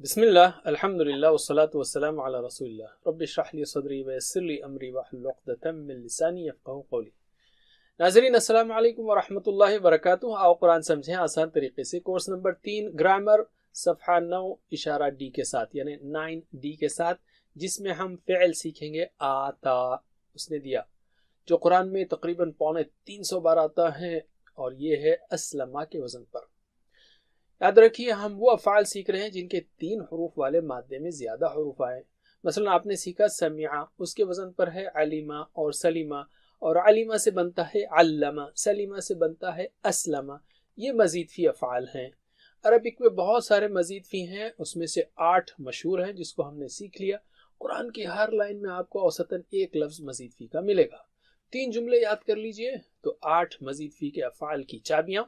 बिस्मिल्लाह अल्हम्दुलिल्लाह वस्सलातु वस्सलामु अला रसूलिल्लाह रब्बि इश्रह ली सदरी व यस्सिर ली अमरी वहलुल उक़दतम मिन लिसानी यफ़क़हू क़ौली। नाज़रीन अस्सलामु अलैकुम व रहमतुल्लाहि व बरकातुहू। आओ कुरान समझें आसान तरीके से। कोर्स नंबर 3 ग्रामर सफ़हा 9 इशारा डी के साथ यानी 9D के साथ, जिसमें हम फ़िअल सीखेंगे आता, उसने दिया, जो कुरान में तकरीबन 350 बार आता है और ये है अस्लमा के वज़न पर। याद रखिए हम वो अफ़आल सीख रहे हैं जिनके 3 हरूफ वाले मादे में ज़्यादा हरूफ आए। मसलन आपने सीखा समिआ, उसके वज़न पर है अलिमा और सलीमा, और अलिमा से बनता है अल्लमा, सलीमा से बनता है अस्लमा। ये मज़ीद फ़ी अफ़आल हैं। अरबिक में बहुत सारे मज़ीद फ़ी हैं, उसमें से 8 मशहूर हैं जिसको हमने सीख लिया। कुरान की हर लाइन में आपको औसतन एक लफ्ज़ मज़ीद फ़ी का मिलेगा। 3 जुमले याद कर लीजिए तो 8 मज़ीद फ़ी के अफ़आल की चाबियाँ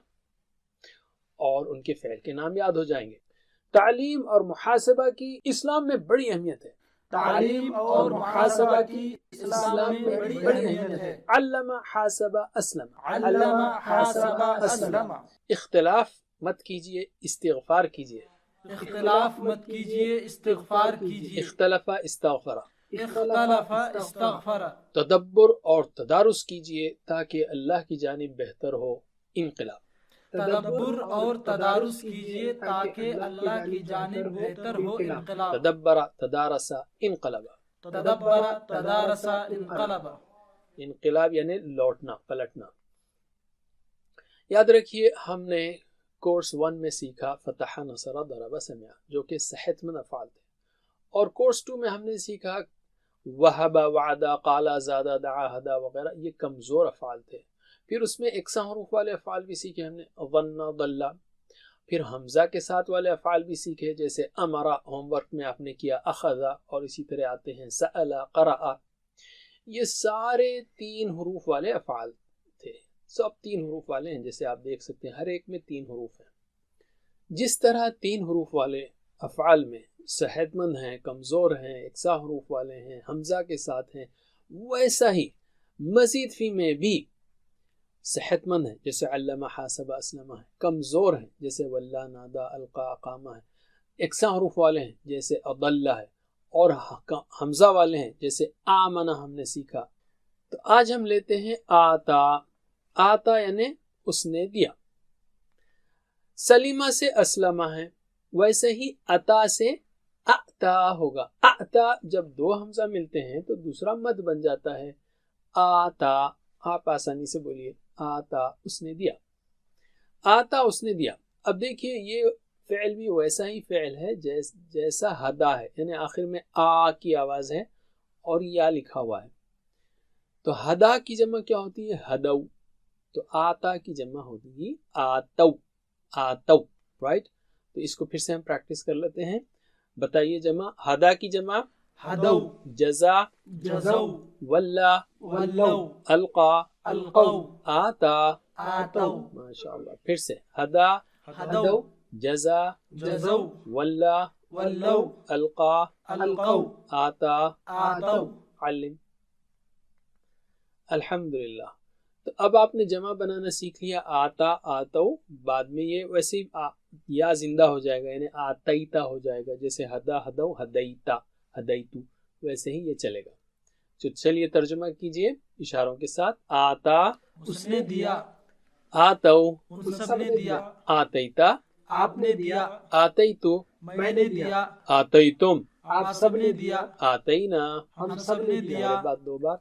और उनके फ़ैल के नाम याद हो जाएंगे। तालीम और मुहासबा की इस्लाम में बड़ी अहमियत है। तालीम और मुहासबा की इस्लाम में बड़ी अहमियत है। अल्लमा हासबा अस्लमा, अल्लमा हासबा अस्लमा। इख्तिलाफ मत कीजिए, इस्तिग़फ़ार कीजिए। इख्तिलाफ मत कीजिए, इस्तिग़फ़ार कीजिए। इख्तलफा इस्तग़फ़रा, इख्तलफा इस्तग़फ़रा। तदब्बुर और तदारुस कीजिए ताकि अल्लाह की जानिब बेहतर हो इनक़िलाब। तदब्बुर और तदारुस कीजिए ताकि अल्लाह की जानिब बेहतर हो इनक़िलाब। तदब्बरा तदारसा इनक़लबा, तदब्बरा तदारसा इनक़लबा। इनक़िलाब यानी लौटना, पलटना। याद रखिए हमने कोर्स 1 में सीखा फतह, नसरा, दरबा, समिआ, जो कि सेहतमंद अफ़आल थे, और कोर्स 2 में हमने सीखा वहबा, वादा, काला, ज़ादा, दआ, हदा वगैरह, ये कमज़ोर अफ़आल थे। फिर उसमें इकसा हरूफ वाले अफ़आल भी सीखे हमने, ज़न्ना, दल्ला। फिर हमज़ा के साथ वाले अफ़आल भी सीखे, जैसे अमरा, होमवर्क में आपने किया, अखज़ा, और इसी तरह आते हैं सअला, क़रअ। ये सारे 3 हरूफ वाले अफ़आल थे, सब 3 हरूफ वाले हैं। जैसे आप देख सकते हैं हर एक में 3 हरूफ हैं। जिस तरह 3 हरूफ वाले अफ़आल में सेहतमंद हैं, कमज़ोर हैं, इकसा हरूफ वाले हैं, हमज़ा के साथ हैं, वैसा ही मज़ीद फ़ी में भी सेहतमंद है, जैसे अल्लमा, हासबा, अस्लमा है। कमज़ोर है जैसे वल्ला, नादा, अलका, अकामा है। इकसा हरूफ वाले हैं जैसे अदल्ला है, और हमज़ा वाले हैं जैसे आमना हमने सीखा। तो आज हम लेते हैं आता। आता यानी उसने दिया। सलीमा से अस्लमा है, वैसे ही अता से अता होगा। अता जब 2 हमज़ा मिलते हैं तो दूसरा मद बन जाता है आता। आप आसानी से बोलिए आता, उसने दिया। आता, उसने दिया। अब देखिए ये फ़िअल भी वैसा ही फ़िअल है जैसा हदा है, यानी आखिर में आ की आवाज़ है और या लिखा हुआ है। तो हदा की जमा क्या होती है? हदऊ। तो आता की जमा होगी आतऊ, आतऊ, राइट। तो इसको फिर से हम प्रैक्टिस कर लेते हैं। बताइए जमा। हदा की जमा हदऊ, जज़ा, जज़ऊ, वल्ला, वल्लऊ, अलका, अलक़ऊ, आता, आतऊ। माशाअल्लाह। फिर से हदा, हदऊ, जज़ा, जज़ऊ, वल्ला, वल्लऊ, अलका, अलक़ऊ, आता, आतऊ। अलिम। अल्हम्दुलिल्लाह। तो अब आपने जमा बनाना सीख लिया, आता, आतऊ। बाद में ये वैसे ही या जिंदा हो जाएगा, यानी आतईता हो जाएगा। जैसे हदा, हदऊ, हदईता, हदईतू, वैसे ही ये चलेगा। तो चलिए तर्जुमा कीजिए इशारों के साथ। आता, उसने दिया, आतऊ, उन सब ने दिया, आतईता, आपने दिया, आतईतु, मैंने दिया, आतईतुम, आप सब ने दिया, आतईना, हम सब ने दिया। मेरे बाद 2 बार।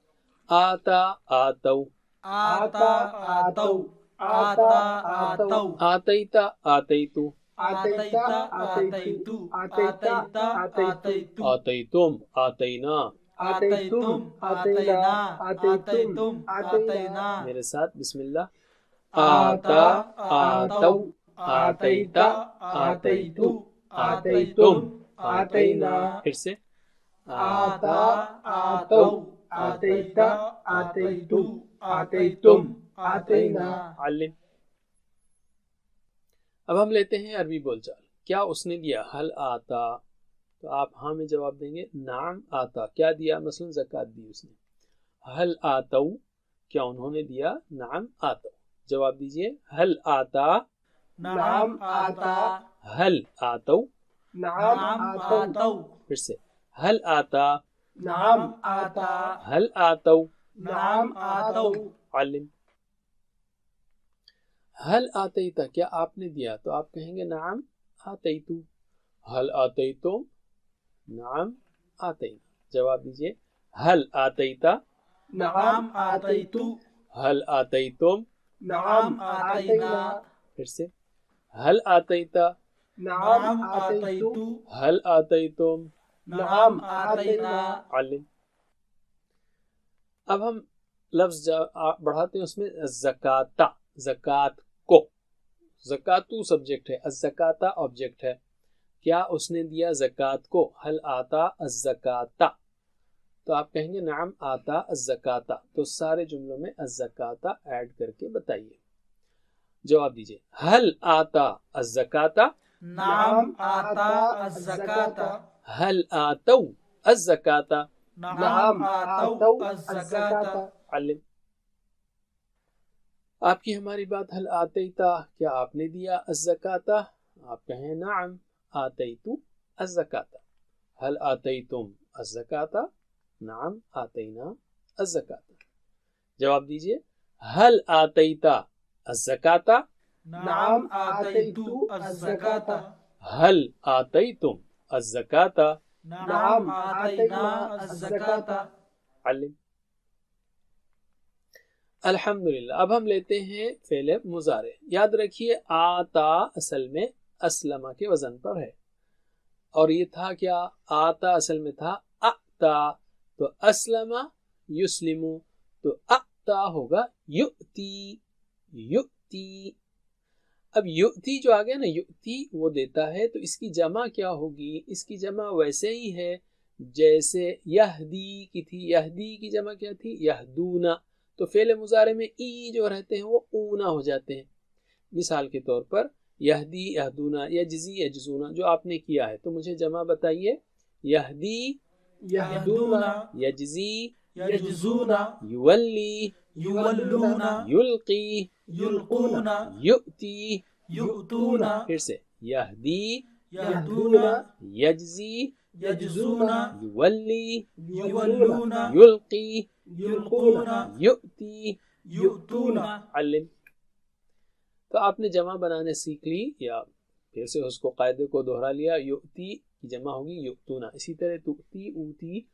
आता, आतऊ, आता, आतऊ, आता, आतऊ, आतईता, आतईतु, आतईता, आतईतु, आतईता, आतईतु, आतईतुम, आतईना। आतईतुम, आतईना, आतईतुम, आतईना। मेरे साथ बिस्मिल्लाह। आता, आतऊ, आतईता, आतईतु, आतईतुम, आतईना। फिर से। आता, आतऊ, आतईता, आतईतु, आतईतुम, आतईना। अलिम। अब हम लेते हैं अरबी बोलचाल। क्या उसने दिया? हल आता। तो आप हाँ में जवाब देंगे। नाम आता, क्या दिया? मसलन ज़कात दी उसने। हल आतऊ, क्या उन्होंने दिया? नाम आतऊ। जवाब दीजिए। हल आता, नाम आता, हल आतऊ, नाम आतौ, फिर से हल आता, नाम आता, हल आतौ, नाम आतौ, अलिम। हल आतैता, क्या आपने दिया? तो आप कहेंगे नाम आतैतु। हल आतैतुम, नाम आतैना। जवाब दीजिए। हल आतैता, नाम आतैतु, हल आतैतुम, नाम आतैना, फिर से हल आतैता, नाम आतैतु, हल आतैतुम, नाम आतैना। अलिम। अब हम लफ्ज बढ़ाते हैं उसमें ज़काता, ज़कात को। ज़कातु सब्जेक्ट है, अज़्ज़काता ऑब्जेक्ट है। क्या उसने दिया ज़कात को? हल आता अज़्ज़काता, तो आप कहेंगे नाम आता अज़्ज़काता। तो सारे जुमलों में अज़्ज़काता ऐड करके बताइए। जवाब दीजिए। हल आता अज़्ज़काता, नाम आता अज़्ज़काता, हल आतौ अज़्ज़काता, नाम आतौ अज़्ज़काता। अलिम। आपकी हमारी बात हल आतैता, क्या आपने दिया अज़्ज़काता? आप कहें नाम आतैतु अज़्ज़काता। हल आतैतुम अज़्ज़काता, नाम आतैना अज़्ज़काता। जवाब दीजिए। हल आतैता अज़्ज़काता, नाम आतैतु अज़्ज़काता, हल आतैतुम अज़्ज़काता, नाम आतैना अज़्ज़काता। अलिम। अल्हम्दुलिल्लाह। अब हम लेते हैं फ़ेल मुज़ारे। याद रखिए आता असल में असलमा के वजन पर है, और ये था क्या? आता असल में था अता, तो असलमा युस्लिमु, तो अता होगा युती, युती। अब युती जो आ गया ना, युती वो देता है, तो इसकी जमा क्या होगी? इसकी जमा वैसे ही है जैसे यहदी की थी। यहदी की जमा क्या थी? यहदूना। तो फेल मुजारे में ई जो रहते हैं वो ऊना हो जाते हैं। मिसाल के तौर पर यहदी यहदूना, यजजी यजजूना जो आपने किया है, तो मुझे जमा बताइए। यहदी यहदूना, यजजी यजजूना, युवल्ली युवल्लूना, युल्की युल्कूना, युती। युतूना। फिर से यहदी यहदूना, यजजी यजजूना, युवल्ली युवल्लूना, युल्की युल्कूना, युती, युतूना। अलिम। तो आपने जमा बनाने सीख ली, या फिर से उसको कायदे को दोहरा लिया। युती की जमा होगी युतूना। इसी तरह तुती, ऊती।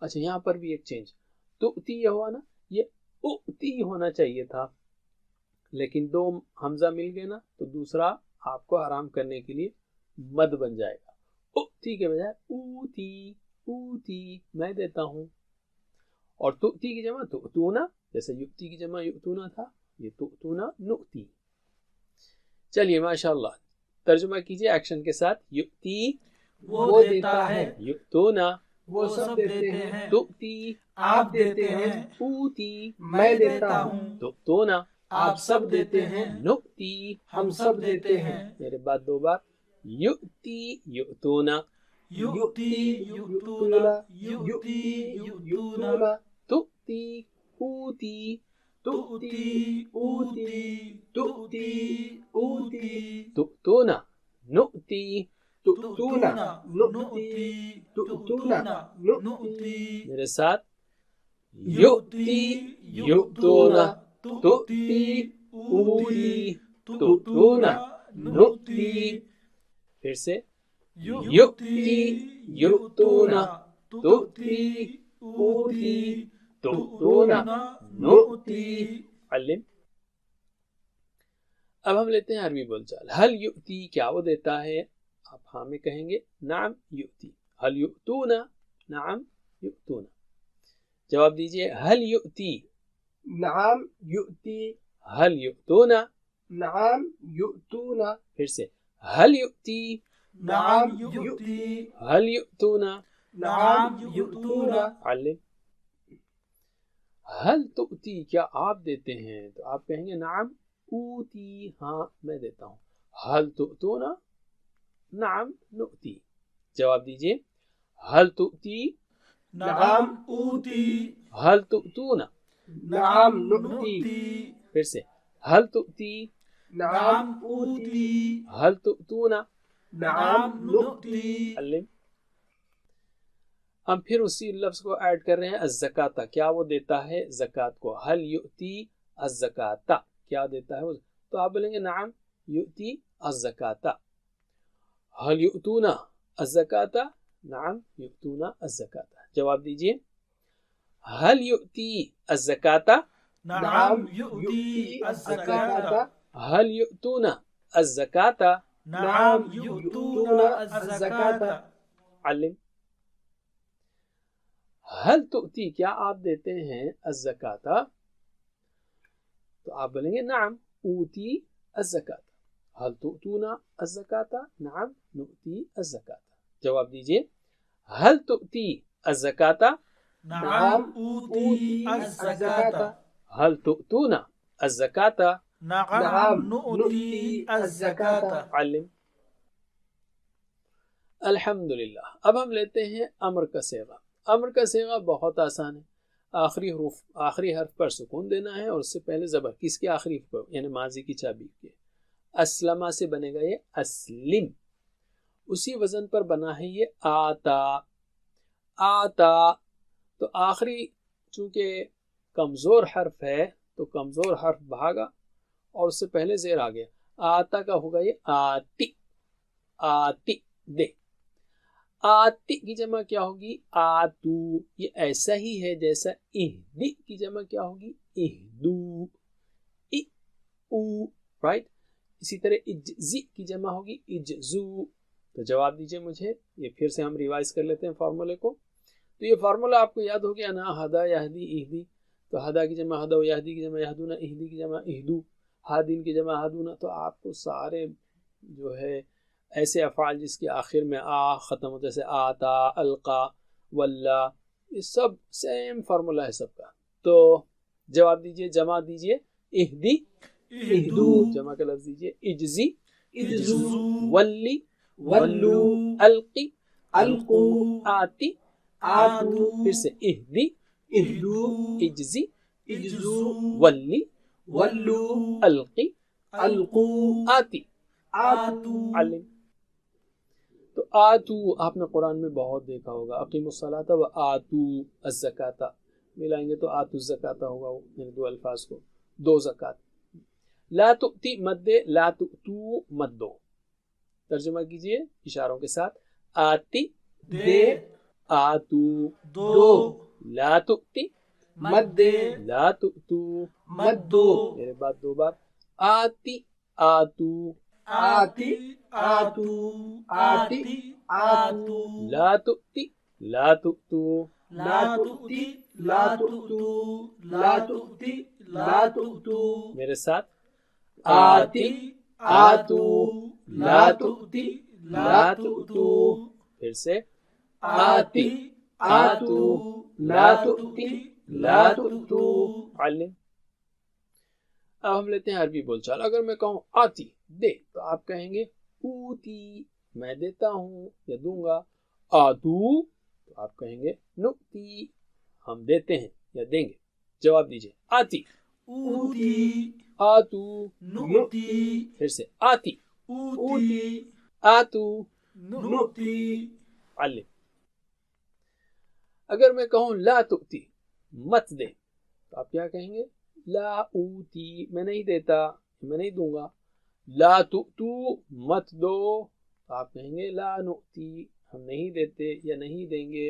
अच्छा, यहाँ पर भी एक चेंज। तुती ये हुआ ना, ये उती होना चाहिए था, लेकिन दो हमजा मिल गए ना, तो दूसरा आपको आराम करने के लिए मद बन जाएगा। उती के बजाय ऊती, ऊती मैं देता हूँ। और तुती की जमा तुतूना, जैसे युक्ति की जमा युतूना था, ये तुतूना नुती। चलिए माशाल्लाह, तर्जुमा कीजिए एक्शन के साथ। युक्ति वो देता है, युतूना वो सब देते हैं, तुती आप देते हैं, ऊती मैं देता हूँ, तुतूना आप सब देते हैं, नुती हम सब देते हैं। मेरे बाद दो बार। युक्ति युतूना युक्ति युतूना, युक्ति युतूना, तुती ऊती तुती ऊती, तुती ऊती, तुतूना नुती तुतूना नुती, तुतूना नुती। मेरे साथ। युक्ति युतूना, तुती ऊती तुतूना नुती। फिर से। युक्ति युतूना, तुती ऊती, तुतूना नुती। अलिम। अब हम लेते हैं अरबी बोलचाल। हल युती, क्या वो देता है? आप हाँ में कहेंगे नाम युती। हल युतूना, नाम युतूना। जवाब दीजिए। हल युती, नाम युती, हल युतूना, नाम युतूना। फिर से। हल युती, नाम युती, हल युतूना, नाम युतूना। अलिम। हल तुती, क्या आप देते हैं? तो आप कहेंगे नाम ऊती, हाँ मैं देता हूँ। हल तुतूना, नाम नुती। जवाब दीजिए। हल तुती, नाम ऊती, हल तुतूना, नाम नुती। फिर से। हल तुती, नाम ऊती, हल तुतूना, नाम नुती। अल्लिम। हम फिर उसी लफ्ज को ऐड कर रहे हैं अज़्ज़काता, क्या वो देता है ज़कात को। हल युती अज़्ज़काता, क्या देता है वो, तो आप बोलेंगे नाम युती अज़्ज़काता। हल युतूना अज़्ज़काता, नाम युतूना अज़्ज़काता। जवाब दीजिए। हल युती अज़्ज़काता, नाम युती अज़्ज़काता। हल युतूना अज़्ज़काता, नाम युतूना अज़्ज़काता। अल्लिम। हल तुती, क्या आप देते हैं अज़्ज़काता, तो आप बोलेंगे नाम ऊती अज़्ज़काता। हल तुतूना अज़्ज़काता, नाम नुती अज़्ज़काता। जवाब दीजिए। हल तुती अज़्ज़काता, नाम ऊती अज़्ज़काता। हल तुतूना अज़्ज़काता, नाम नुती अज़्ज़काता। अल्लिम। अल्हम्दुलिल्लाह। अब हम लेते हैं अम्र का सेगा। अम्र का सेगा बहुत आसान है। आखिरी हर्फ पर सुकून देना है और उससे पहले ज़बर, किसके आखिरी हर्फ पर, यानी माजी की चाबी के। अस्लमा से बनेगा ये अस्लिम। उसी वजन पर बना है ये आता। आता तो आखिरी चूंकि कमज़ोर हर्फ है तो कमज़ोर हर्फ भागा और उससे पहले ज़ेर आ गया। आता का होगा ये आती। आती दे। आती की जमा क्या होगी आतू। ये ऐसा ही है जैसा इहदी की जमा क्या होगी इहदू। इ ऊ, राइट। इसी तरह इज्जी की जमा होगी इज्जू। तो जवाब दीजिए मुझे। ये फिर से हम रिवाइज कर लेते हैं फार्मूले को। तो ये फार्मूला आपको याद हो गया ना, हदा यहदी इहदी। तो हदा की जमा हदा, यहदी की जमा यहदूना, इहदी की जमा इहदू, हादिन की जमा हादूना। तो आपको सारे जो है ऐसे अफ़ाल जिसके आखिर में आ ख़त्म होता है, जैसे आता, अलका, वल्ला, ये सब सेम फार्मूला है सबका। तो जवाब दीजिए, जमा दीजिए। इहदी इहदू, जमा का लफ्ज़ दीजिए इज्जी इज्जू, वल्ली वल्लू, अलकी अलकू, आती आतू। फिर से इहदी इहदू, इज्जी इज्जू, वल्ली वल्लू, अलकी अलकू, आती आतू। अलिम। तो आतू आपने कुरान में बहुत देखा होगा। अकीमुस्सलाता व आतू अज़्ज़काता मिलाएंगे तो आतू ज़काता होगा, इन दो अल्फाज को, दो ज़कात। ला तुती मत दे, ला तुतू मत दो। तर्जुमा कीजिए इशारों के साथ। आती दे, आतू दो। ला तुती मत दे, ला तुतू मत दो। मेरे बाद दो बार। आती आतू, आती आतू, आती आतू। ला तुती ला तुतू, ला तुती ला तुतू, ला तुती ला तुतू। मेरे साथ। आती आतू, ला तुती ला तुतू। फिर से। आती आतू, ला तुती ला तुतू। अलिम। अब हम लेते हैं अरबी बोलचाल। अगर मैं कहूँ आती दे, तो आप कहेंगे ऊती, मैं देता हूँ या दूंगा। आतू, तो आप कहेंगे नुती, हम देते हैं या देंगे। जवाब दीजिए। आती ऊती, आतू, नुती। फिर से आती ऊती, आतू, नुती। अलिम। अगर मैं कहूँ ला तुती, मत दे, तो आप क्या कहेंगे। ला ऊती, मैं नहीं देता, मैं नहीं दूंगा। ला तुतू, मत दो, तो आप कहेंगे ला नुती, हम नहीं देते या नहीं देंगे।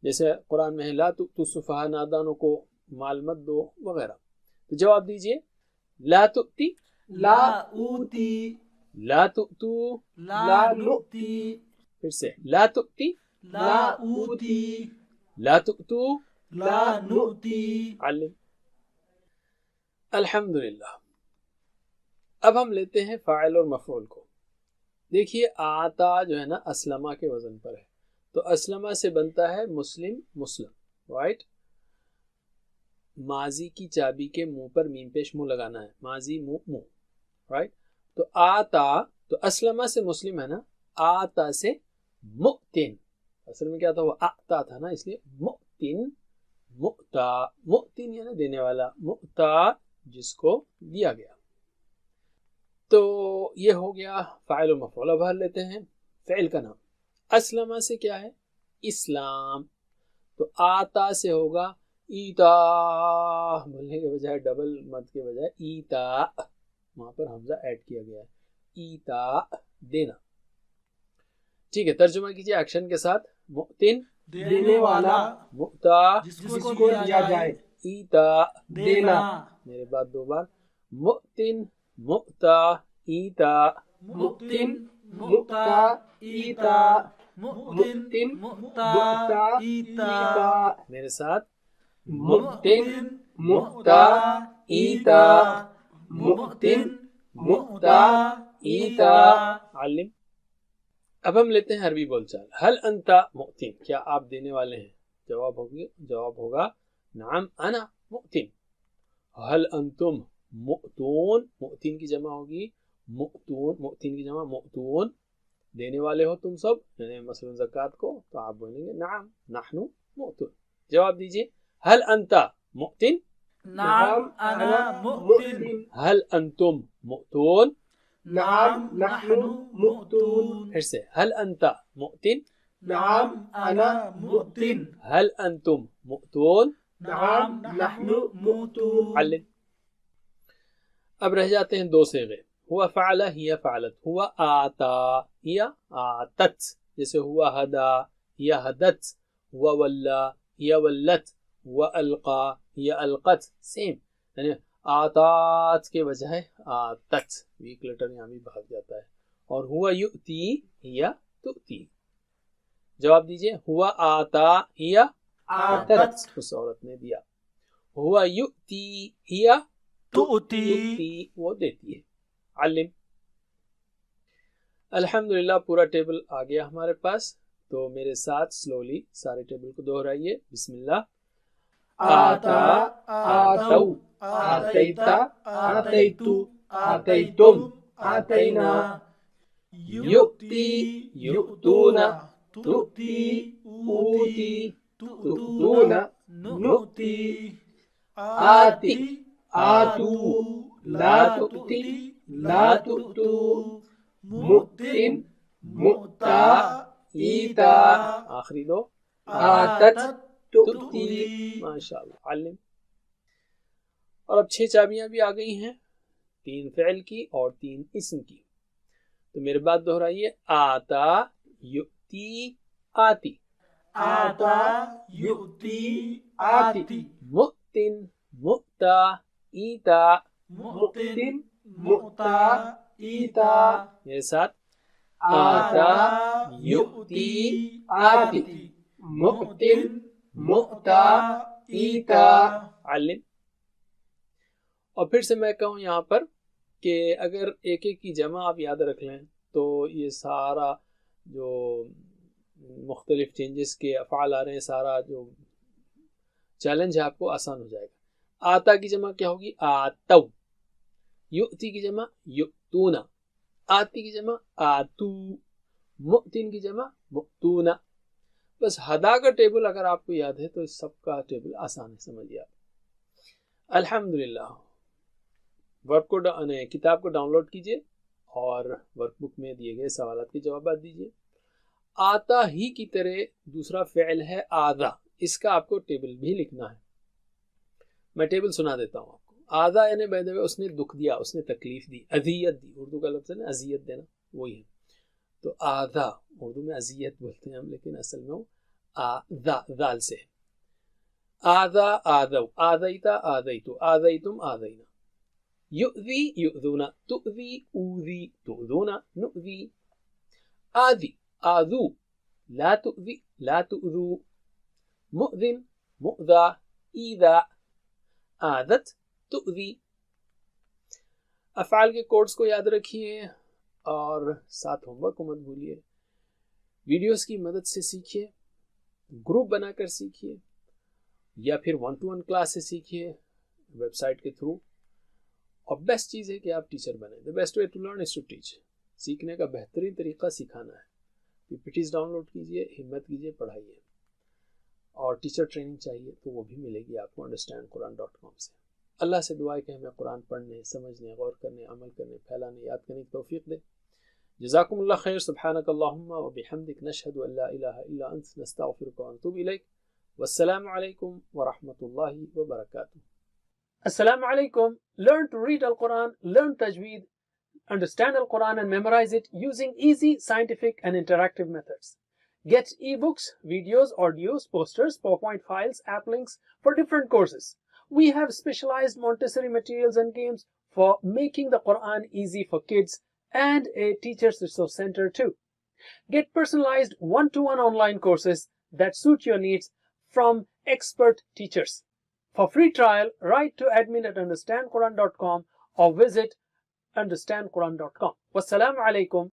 जैसे कुरान में है ला तुतू सुफहा, नादानों को माल मत दो वगैरह। तो जवाब दीजिए। ला तुती ला ऊती, ला तुतू, ला नुती। फिर से ला तुती ला ऊती, ला तुतू, ला नुती। अलिम। अल्हम्दुलिल्लाह। अब हम लेते हैं फ़ाइल और मफ़ऊल को। देखिए आता जो है ना अस्लमा के वजन पर है, तो अस्लमा से बनता है मुस्लिम, मुस्लिम, राइट। माजी की चाबी के मुंह पर मीम पेश मुंह लगाना है, माजी मुंह मुंह, राइट। तो आता, तो अस्लमा से मुस्लिम है ना, आता से मुतिन, असल में क्या था वो आता था ना, इसलिए मुतिन, मुता, मुतिन यानी देने वाला, मुता जिसको दिया गया। تو یہ ہو گیا فاعل و مفعول. اب بھر لیتے ہیں فعل کا نام. اسلم سے کیا ہے؟ اسلام. تو آتا سے ہوگا ایتا، بولنے کے بجائے ڈبل مد کے بجائے ایتا، وہاں پر حمزہ ایڈ کیا گیا ہے. ایتا دینا. ٹھیک ہے، ترجمہ کیجئے ایکشن کے ساتھ. مؤتن دینے والا، مؤتا جس کو دیا جائے. ایتا دینا. میرے بعد دو بار. مؤتن مؤتا ایتا. مؤتن مؤتا ایتا. مؤتن مؤتا ایتا. میرے ساتھ. مؤتن مؤتا ایتا. مؤتن مؤتا ایتا. علم. اب ہم لیتے ہیں عربی بول چال. حل انتا مؤتن، کیا آپ دینے والے ہیں؟ جواب ہوگا نعم انا مؤتن. حل انتم مؤتون، مؤتن کی جمع ہوگی مؤتون، مؤتن کی جمع مؤتون. دینے والے ہو تم سب، یعنی مثلا زکوٰۃ کو، تو آپ بولیں گے نعم نحن مؤتون. جواب دیجئے. حل انتا مؤتن، نعم انا مؤتن. حل انتم مؤتون، نعم نحن مؤتون. پھر سے حل انتا مؤتن، نعم انا مؤتن. حل انتم مؤتون. نعم نحن مؤتون. علم. اب رہ جاتے ہیں دو صیغے. ہوا فعل ہی فعلت. ہوا آتا یا آتت، جیسے ہوا ہدا یا ہدت. ہوا ولا یا ولت. ہوا القا یا القت. سیم، یعنی آتات کے بجائے آتت، ویک لیٹر یہاں بھی بھاگ جاتا ہے. اور ہوا یؤتی یا تؤتی. جواب دیجئے. ہوا آتا یا آتت. اس عورت نے دیا. ہوا یؤتی یا تؤتی. وہ دیتی ہے. علم. الحمدللہ پورا ٹیبل آ گیا ہمارے پاس. تو میرے ساتھ سلولی سارے ٹیبل کو دہرائیے. بسم اللہ. آتا آتو آتیتا آتیتو آتیتم آتینا. یؤتی یؤتون تؤتی اوتی تؤتون نؤتی. آتی آتو لا تؤتی لا تؤتو. مؤتن مؤتا ایتا. آخری دو. آتت تؤتی. ماشاءاللہ. علم. اور اب 6 چابیاں بھی آ گئی ہیں، 3 فعل کی اور 3 اسم کی. تو میرے بات دہرائیے. آتا یؤتی آتی. آتا یؤتی آتی. مؤتن مؤتا ایتا. مؤتن مؤتا ایتا. میرے ساتھ. آتا یؤتی آتی. مؤتن مؤتا ایتا. علم. اور پھر سے میں کہوں یہاں پر کہ اگر ایک ایک کی جمع آپ یاد رکھ لیں تو یہ سارا جو مختلف چینجز کے افعال آ رہے ہیں، سارا جو چیلنج ہے آپ کو آسان ہو جائے گا. آتا کی جمع کیا ہوگی؟ آتو. یؤتی کی جمع یؤتونا. آتی کی جمع آتو. مؤتن کی جمع مؤتونا. بس ہدا کا ٹیبل اگر آپ کو یاد ہے تو اس سب کا ٹیبل آسان ہے، سمجھیے آپ. الحمدللہ. ورک کو کتاب کو ڈاؤن لوڈ کیجئے اور ورک بک میں دیے گئے سوالات کے جوابات دیجئے. آتا ہی کی طرح دوسرا فعل ہے آذا. اس کا آپ کو ٹیبل بھی لکھنا ہے. میں ٹیبل سنا دیتا ہوں آپ کو. آذا یعنی بائی دا وے اس نے دکھ دیا، اس نے تکلیف دی، اذیت دی. اردو کا لفظ ہے نا اذیت دینا، وہی ہے. تو آذا اردو میں اذیت بولتے ہیں ہم، لیکن اصل میں وہ آذا ذال سے ہے. آذا آذو آذیتا آذیتو آذیتم آذینا. یؤذی یؤذونا تؤذی اوذی تؤذونا نؤذی. آذی آذو لا تؤذی لا تؤذو. مؤذن مؤذا ایذا. آذت تؤذی. افعال کے کوڈز کو یاد رکھیے اور ساتھ ہوم ورک کو مت بھولیے. ویڈیوز کی مدد سے سیکھیے، گروپ بنا کر سیکھیے، یا پھر 1-to-1 کلاس سے سیکھیے ویب سائٹ کے تھرو. اور بیسٹ چیز ہے کہ آپ ٹیچر بنیں. The best way to learn is to teach. سیکھنے کا بہترین طریقہ سکھانا ہے. PPTs ڈاؤن لوڈ کیجئے، ہمت کیجئے، پڑھائیے. اور ٹیچر ٹریننگ چاہیے تو وہ بھی ملے گی آپ کو understandquran.com سے. अल्लाह से दुआ है कि हमें कुरान पढ़ने, समझने, गौर करने, अमल करने, फैलाने, याद करने की तौफीक दे। जज़ाकुमुल्लाह खैर। सुब्हानकल्लाहुम्मा व बिहम्दिक नशहदु अल्ला इलाहा इल्ला अंत नस्तगफिरुका व नतूबु इलैक। वस्सलामु अलैकुम व रहमतुल्लाहि व बरकातुहू। Assalamu alaikum. Learn to read Al-Quran, learn Tajweed, understand Al-Quran and memorize it using easy, scientific and interactive methods. Get ebooks, videos, audios, posters, PowerPoint files, app links for different courses. We have specialized Montessori materials and games for making the Quran easy for kids and a teacher's resource center too. Get personalized one-to-one online courses that suit your needs from expert teachers. For free trial, write to admin@understandquran.com or visit understandquran.com. Wassalamu alaikum